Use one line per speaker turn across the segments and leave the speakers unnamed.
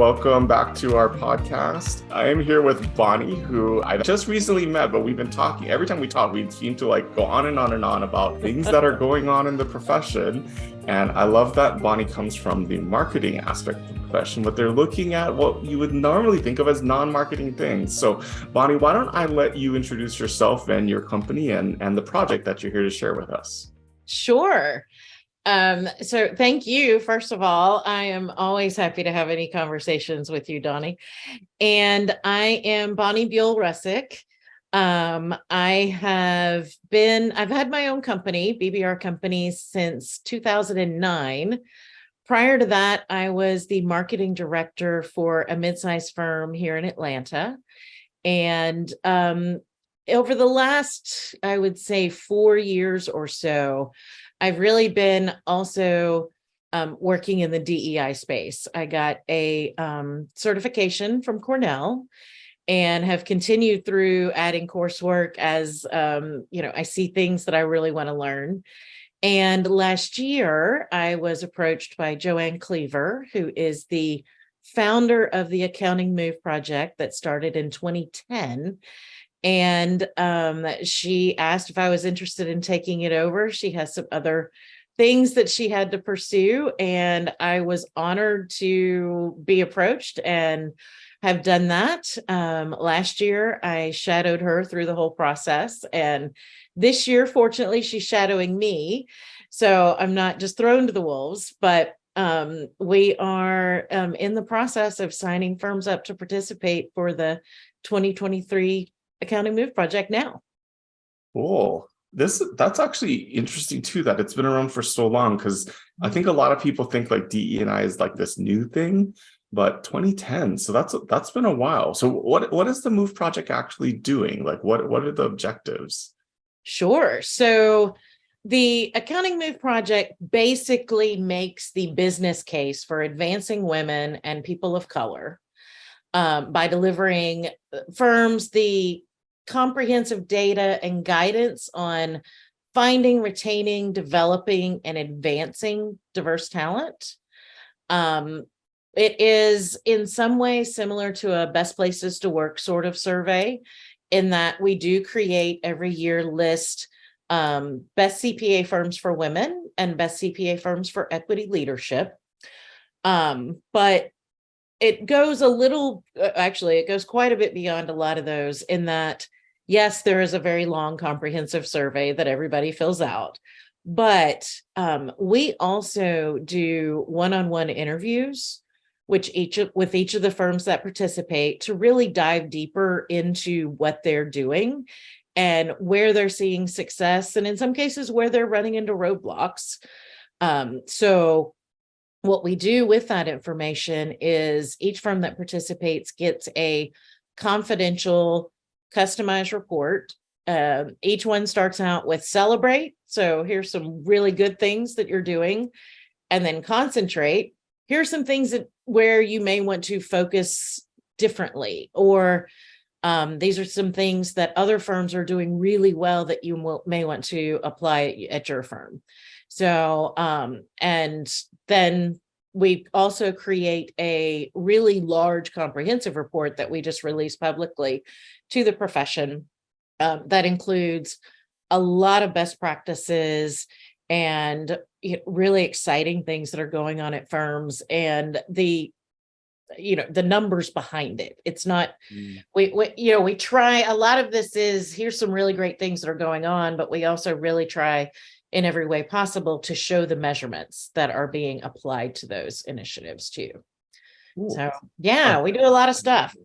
welcome back to our podcast. I am here with Bonnie, who I just recently met, but we've been talking. Every time we talk, we seem to go on and on and on about things that are going on in the profession. And I love that Bonnie comes from the marketing aspect of the profession, but they're looking at what you would normally think of as non-marketing things. So Bonnie, why don't I let you introduce yourself and your company and the project that you're here to share with us?
Sure. So thank you. First of all, I am always happy to have any conversations with you, Donny. And I am Bonnie Ruszczyk. I've had my own company, BBR Companies, since 2009. Prior to that, I was the marketing director for a mid-sized firm here in Atlanta. And over the last, I would say, 4 years or so, I've really been also working in the DEI space. I got a certification from Cornell and have continued through adding coursework as, I see things that I really want to learn. And last year, I was approached by Joanne Cleaver, who is the founder of the Accounting Move project that started in 2010. And she asked if I was interested in taking it over. She has some other things that she had to pursue, and I was honored to be approached and have done that. Last year, I shadowed her through the whole process, and this year, fortunately, she's shadowing me. So I'm not just thrown to the wolves, but we are in the process of signing firms up to participate for the 2023 Accounting Move project now.
Cool. That's actually interesting too, that it's been around for so long, because I think a lot of people think DE&I is this new thing, but 2010, so that's been a while. So what is the Move project actually doing? What are the objectives?
Sure. So the Accounting Move project basically makes the business case for advancing women and people of color by delivering firms the comprehensive data and guidance on finding, retaining, developing, and advancing diverse talent. It is in some ways similar to a best places to work sort of survey, in that we do create every year list best CPA firms for women and best CPA firms for equity leadership. But it goes it goes quite a bit beyond a lot of those, in that, yes, there is a very long, comprehensive survey that everybody fills out, but we also do one-on-one interviews with each of the firms that participate to really dive deeper into what they're doing and where they're seeing success, and in some cases where they're running into roadblocks. So what we do with that information is each firm that participates gets a confidential, customized report. Each one starts out with celebrate. So here's some really good things that you're doing, and then concentrate. Here's some things where you may want to focus differently, or these are some things that other firms are doing really well that you may want to apply at your firm. So, and then we also create a really large comprehensive report that we just released publicly to the profession that includes a lot of best practices and really exciting things that are going on at firms, and the numbers behind it. It's not, we try, a lot of this is, here's some really great things that are going on, but we also really try in every way possible to show the measurements that are being applied to those initiatives too. Ooh. So yeah, we do a lot of stuff.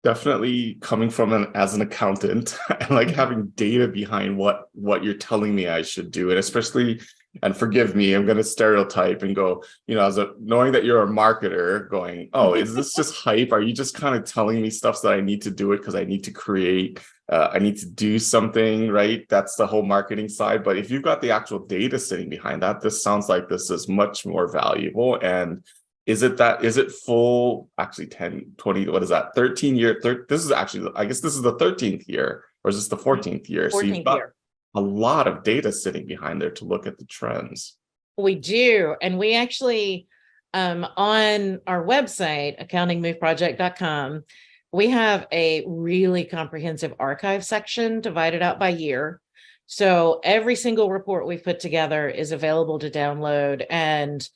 Definitely coming from as an accountant and having data behind what you're telling me I should do. And especially, and forgive me, I'm going to stereotype and go, knowing that you're a marketer, going, oh, is this just hype? Are you just kind of telling me stuff so that I need to do it because I need to create, I need to do something, right? That's the whole marketing side. But if you've got the actual data sitting behind that, this sounds like this is much more valuable. And is it full, actually 10, 20, what is that? 13 year, this is actually, I guess this is the 13th year, or is this the 14th year?
14th
so you've got
year.
A lot of data sitting behind there to look at the trends.
We do. And we actually, On our website, accountingmoveproject.com, we have a really comprehensive archive section divided out by year. So every single report we've put together is available to download, and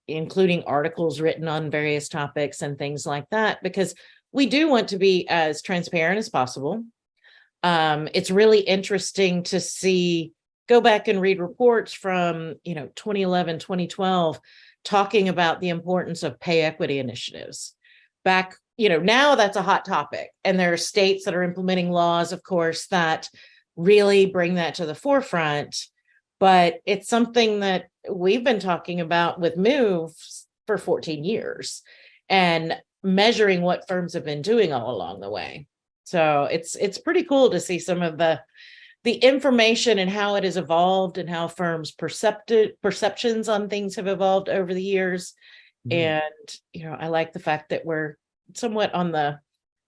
including articles written on various topics and things like that, because we do want to be as transparent as possible. It's really interesting to go back and read reports from 2011, 2012, talking about the importance of pay equity initiatives. Back, now that's a hot topic, and there are states that are implementing laws, of course, that really bring that to the forefront. But it's something that we've been talking about with Move for 14 years and measuring what firms have been doing all along the way. So it's pretty cool to see some of the information and how it has evolved, and how firms' perceptions on things have evolved over the years. And I like the fact that we're somewhat on the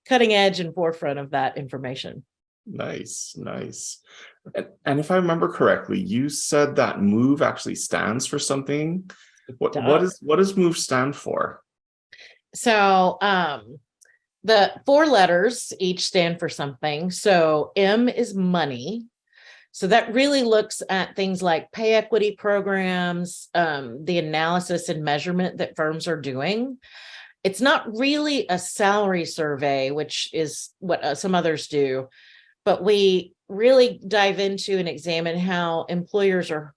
cutting edge and forefront of that information.
Nice. And if I remember correctly, you said that MOVE actually stands for something. What does MOVE stand for?
So the 4 letters each stand for something. So M is money. So that really looks at things like pay equity programs, the analysis and measurement that firms are doing. It's not really a salary survey, which is what some others do, but we really dive into and examine how employers are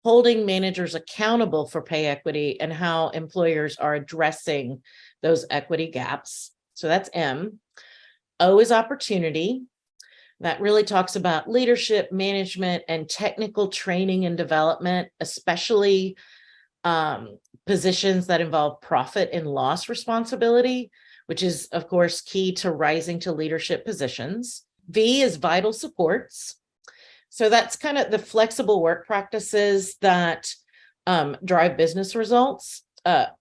holding managers accountable for pay equity and how employers are addressing those equity gaps. So that's M. O is opportunity. That really talks about leadership, management, and technical training and development, especially positions that involve profit and loss responsibility, which is, of course, key to rising to leadership positions. V is vital supports. So that's kind of the flexible work practices that drive business results.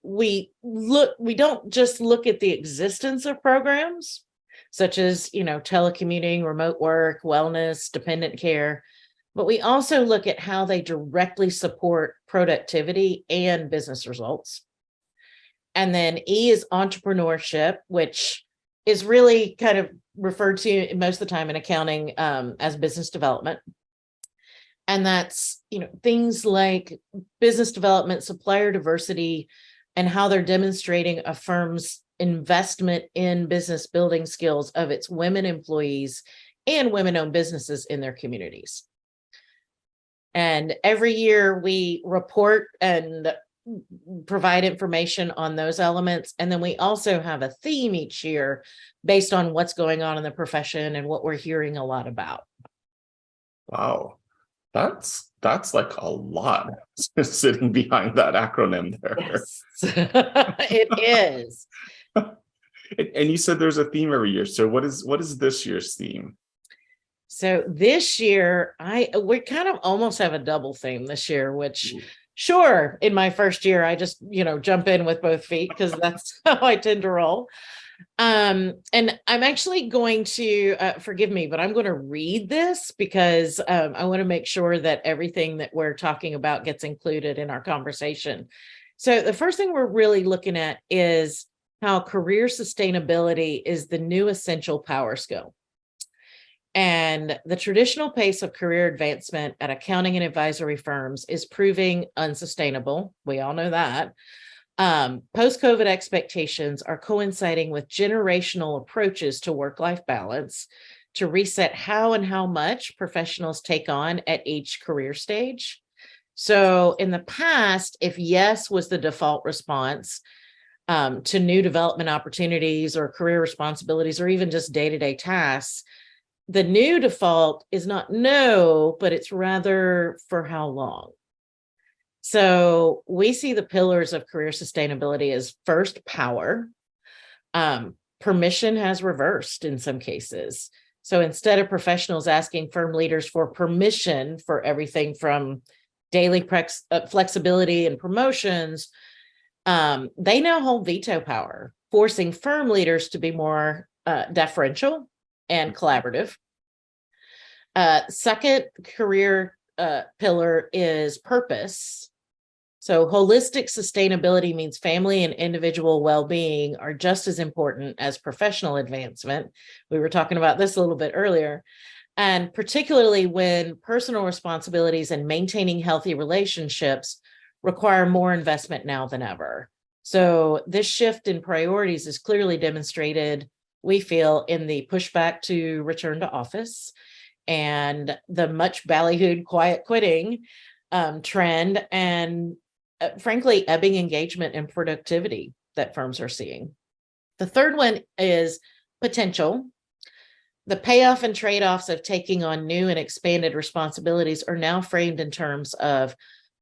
We don't just look at the existence of programs, such as, telecommuting, remote work, wellness, dependent care, but we also look at how they directly support productivity and business results. And then E is entrepreneurship, which is really kind of referred to most of the time in accounting as business development. And that's, things like business development, supplier diversity, and how they're demonstrating a firm's investment in business building skills of its women employees and women-owned businesses in their communities. And every year we report and provide information on those elements. And then we also have a theme each year based on what's going on in the profession and what we're hearing a lot about.
Wow. That's like a lot sitting behind that acronym there.
Yes, it is.
And you said there's a theme every year. So what is this year's theme?
So this year, we kind of almost have a double theme this year, which sure, in my first year, I just, jump in with both feet because that's how I tend to roll. And I'm actually going to, forgive me, but I'm going to read this because I want to make sure that everything that we're talking about gets included in our conversation. So the first thing we're really looking at is how career sustainability is the new essential power skill. And the traditional pace of career advancement at accounting and advisory firms is proving unsustainable. We all know that. Post-COVID expectations are coinciding with generational approaches to work-life balance to reset how and how much professionals take on at each career stage. So in the past, if yes was the default response to new development opportunities or career responsibilities or even just day-to-day tasks, the new default is not no, but it's rather for how long. So we see the pillars of career sustainability as first, power. Permission has reversed in some cases. So instead of professionals asking firm leaders for permission for everything from daily flexibility and promotions, they now hold veto power, forcing firm leaders to be more deferential and collaborative. Second career pillar is purpose. So holistic sustainability means family and individual well-being are just as important as professional advancement. We were talking about this a little bit earlier. And particularly when personal responsibilities and maintaining healthy relationships require more investment now than ever. So this shift in priorities is clearly demonstrated, we feel, in the pushback to return to office and the much ballyhooed quiet quitting trend, and frankly, ebbing engagement and productivity that firms are seeing. The third one is potential. The payoff and trade-offs of taking on new and expanded responsibilities are now framed in terms of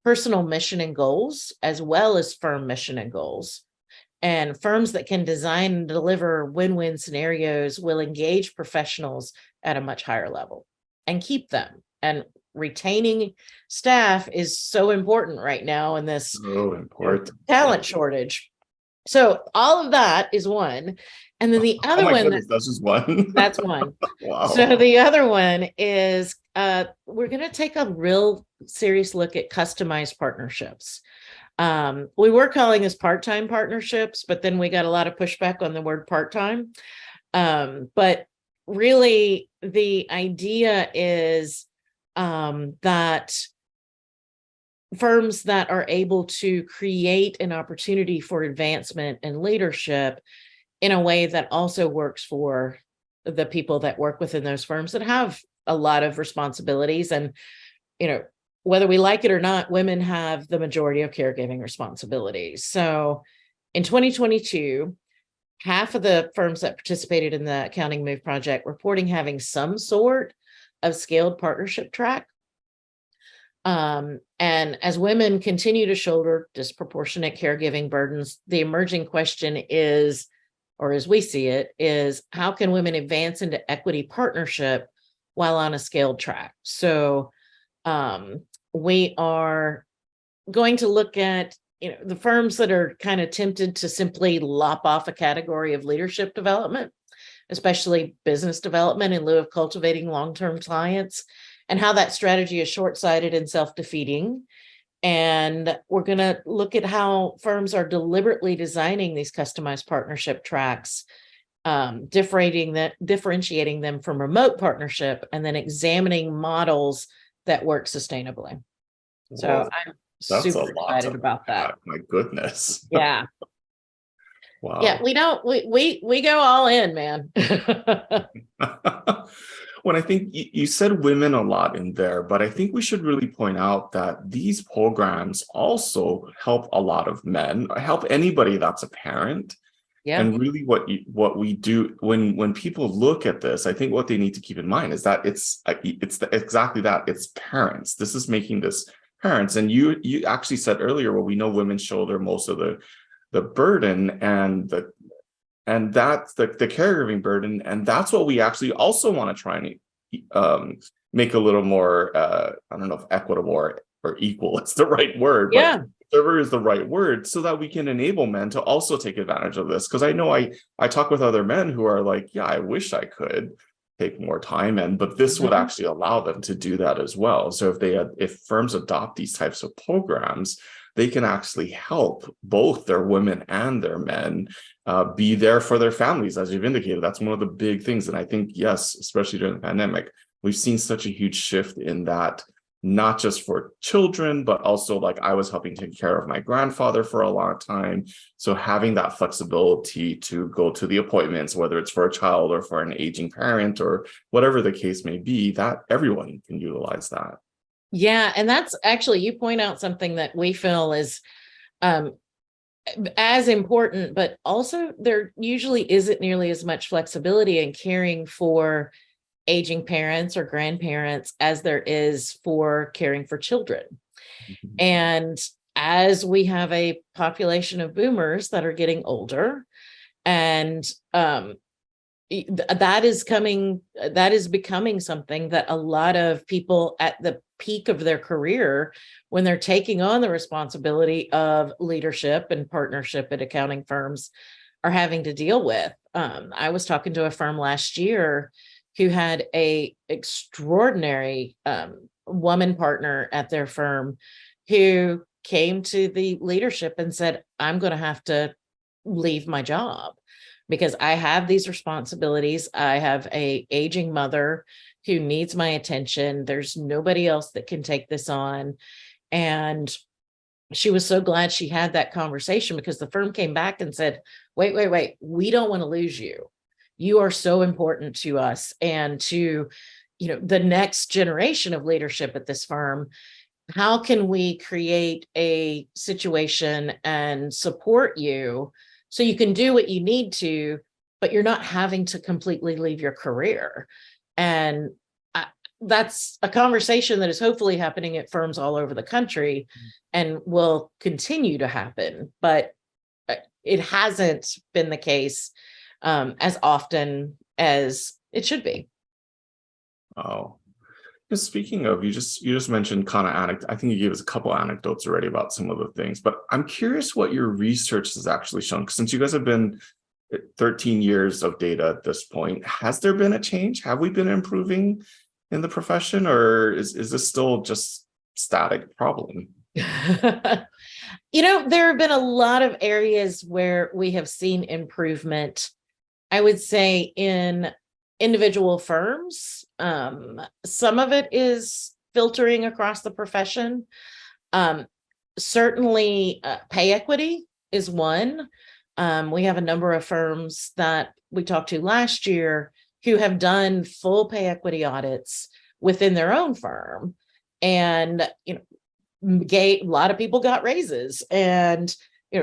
personal mission and goals, as well as firm mission and goals. And firms that can design and deliver win-win scenarios will engage professionals at a much higher level and keep them. And retaining staff is so important right now in this talent shortage. So all of that is one. And then the other one,
that's just one.
That's one.
Wow.
So the other one is we're going to take a real serious look at customized partnerships. We were calling this part-time partnerships, but then we got a lot of pushback on the word part-time. But really, the idea is that firms that are able to create an opportunity for advancement and leadership in a way that also works for the people that work within those firms that have a lot of responsibilities. And, you know, whether we like it or not, women have the majority of caregiving responsibilities. So in 2022, half of the firms that participated in the Accounting Move project reporting having some sort of scaled partnership track. And as women continue to shoulder disproportionate caregiving burdens, the emerging question is, or as we see it, is how can women advance into equity partnership while on a scaled track? So we are going to look at, you know, the firms that are kind of tempted to simply lop off a category of leadership development, especially business development, in lieu of cultivating long-term clients, and how that strategy is short-sighted and self-defeating. And we're going to look at how firms are deliberately designing these customized partnership tracks, differentiating them from remote partnership, and then examining models that work sustainably. So
Whoa,
I'm super excited about that.
My goodness.
Yeah.
Wow.
Yeah, we go all in, man.
When I think you said women a lot in there, but I think we should really point out that these programs also help a lot of men, help anybody that's a parent. Yeah. And really what we do when people look at this, I think what they need to keep in mind is that it's exactly that. It's parents. This is making this parents. And you actually said earlier, well, we know women shoulder most of the burden and that's the caregiving burden. And that's what we actually also want to try and make a little more, I don't know if equitable or equal is the right word, but whichever is the right word, so that we can enable men to also take advantage of this. Because I know I talk with other men who are like, yeah, I wish I could take more time in, but this would actually allow them to do that as well. So if firms adopt these types of programs, they can actually help both their women and their men be there for their families, as you've indicated. That's one of the big things. And I think, yes, especially during the pandemic, we've seen such a huge shift in that, not just for children, but also like I was helping take care of my grandfather for a long time. So having that flexibility to go to the appointments, whether it's for a child or for an aging parent or whatever the case may be, that everyone can utilize that.
Yeah. And that's actually, you point out something that we feel is as important, but also there usually isn't nearly as much flexibility in caring for aging parents or grandparents as there is for caring for children. Mm-hmm. And as we have a population of boomers that are getting older, and that is becoming something that a lot of people at the peak of their career, when they're taking on the responsibility of leadership and partnership at accounting firms, are having to deal with. I was talking to a firm last year who had a extraordinary woman partner at their firm who came to the leadership and said, I'm going to have to leave my job because I have these responsibilities. I have a aging mother who needs my attention. There's nobody else that can take this on. And she was so glad she had that conversation because the firm came back and said, wait, we don't want to lose you. You are so important to us and to, the next generation of leadership at this firm. How can we create a situation and support you so you can do what you need to, but you're not having to completely leave your career? And that's a conversation that is hopefully happening at firms all over the country and will continue to happen, but it hasn't been the case as often as it should be.
Oh, just speaking of, you just mentioned kind of anecdote. I think you gave us a couple anecdotes already about some of the things, but I'm curious what your research has actually shown. Since you guys have been 13 years of data at this point, has there been a change? Have we been improving in the profession, or is this still just static problem?
There have been a lot of areas where we have seen improvement. I would say in individual firms, some of it is filtering across the profession. Certainly pay equity is one. We have a number of firms that we talked to last year who have done full pay equity audits within their own firm. And, a lot of people got raises and,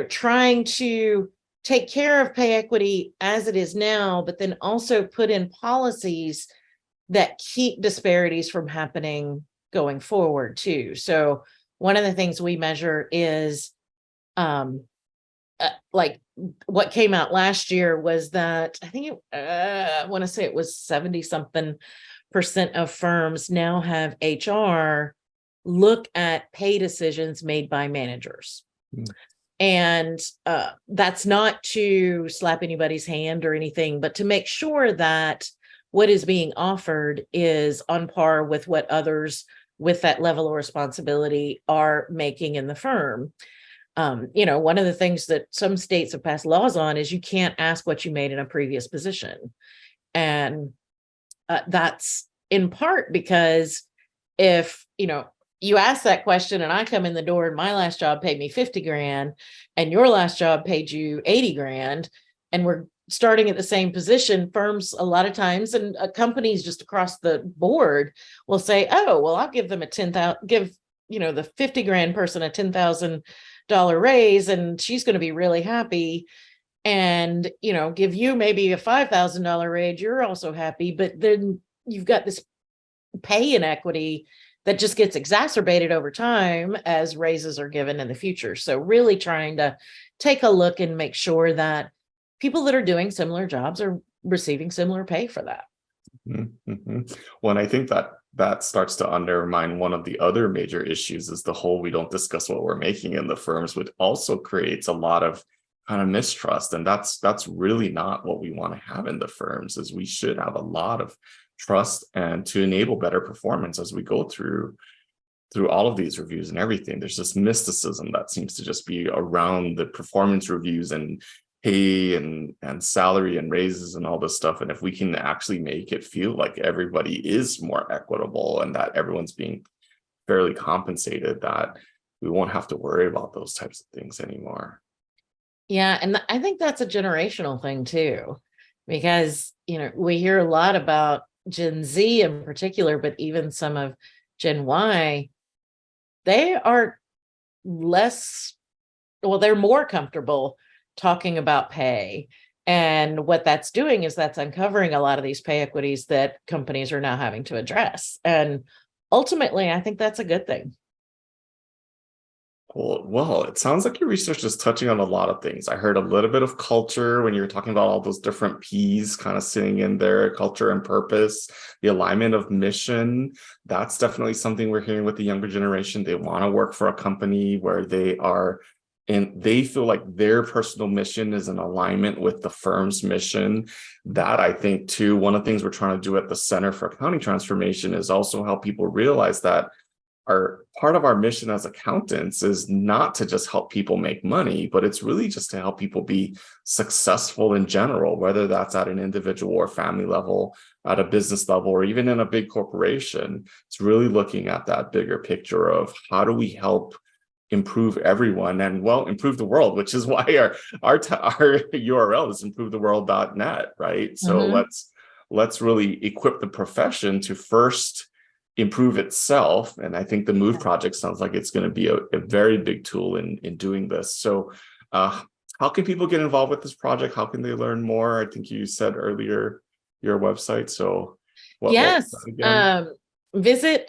trying to take care of pay equity as it is now, but then also put in policies that keep disparities from happening going forward too. So one of the things we measure is like what came out last year was that I want to say it was 70-something% of firms now have HR look at pay decisions made by managers. And that's not to slap anybody's hand or anything, but to make sure that what is being offered is on par with what others with that level of responsibility are making in the firm. One of the things that some states have passed laws on is you can't ask what you made in a previous position. And that's in part because if, you ask that question and I come in the door and my last job paid me 50 grand and your last job paid you 80 grand and we're starting at the same position, firms a lot of times and companies just across the board will say, oh, well, I'll give them the 50 grand person a $10,000 raise and she's going to be really happy and, give you maybe a $5,000 raise. You're also happy, but then you've got this pay inequity that just gets exacerbated over time as raises are given in the future. So really trying to take a look and make sure that people that are doing similar jobs are receiving similar pay for that.
Mm-hmm. Well, and I think that starts to undermine one of the other major issues is the whole we don't discuss what we're making in the firms, which also creates a lot of kind of mistrust. And that's really not what we want to have in the firms, is we should have a lot of trust and to enable better performance as we go through all of these reviews and everything. There's this mysticism that seems to just be around the performance reviews and pay and salary and raises and all this stuff. And if we can actually make it feel like everybody is more equitable and that everyone's being fairly compensated, that we won't have to worry about those types of things anymore.
Yeah. And I think that's a generational thing too, because, we hear a lot about Gen Z in particular, but even some of Gen Y, they are they're more comfortable talking about pay. And what that's doing is that's uncovering a lot of these pay equities that companies are now having to address. And ultimately, I think that's a good thing.
Well, it sounds like your research is touching on a lot of things. I heard a little bit of culture when you were talking about all those different P's kind of sitting in there, culture and purpose, the alignment of mission. That's definitely something we're hearing with the younger generation. They want to work for a company where they are and they feel like their personal mission is in alignment with the firm's mission. That I think too, one of the things we're trying to do at the Center for Accounting Transformation is also help people realize that our part of our mission as accountants is not to just help people make money, but it's really just to help people be successful in general, whether that's at an individual or family level, at a business level, or even in a big corporation. It's really looking at that bigger picture of how do we help improve everyone and, well, improve the world, which is why our URL is improvetheworld.net, right? So let's really equip the profession to first improve itself. And I think the Move project sounds like it's going to be a very big tool in doing this. So how can people get involved with this project? How can they learn more? I think you said earlier your website. So what
Yes.
was that again?
Visit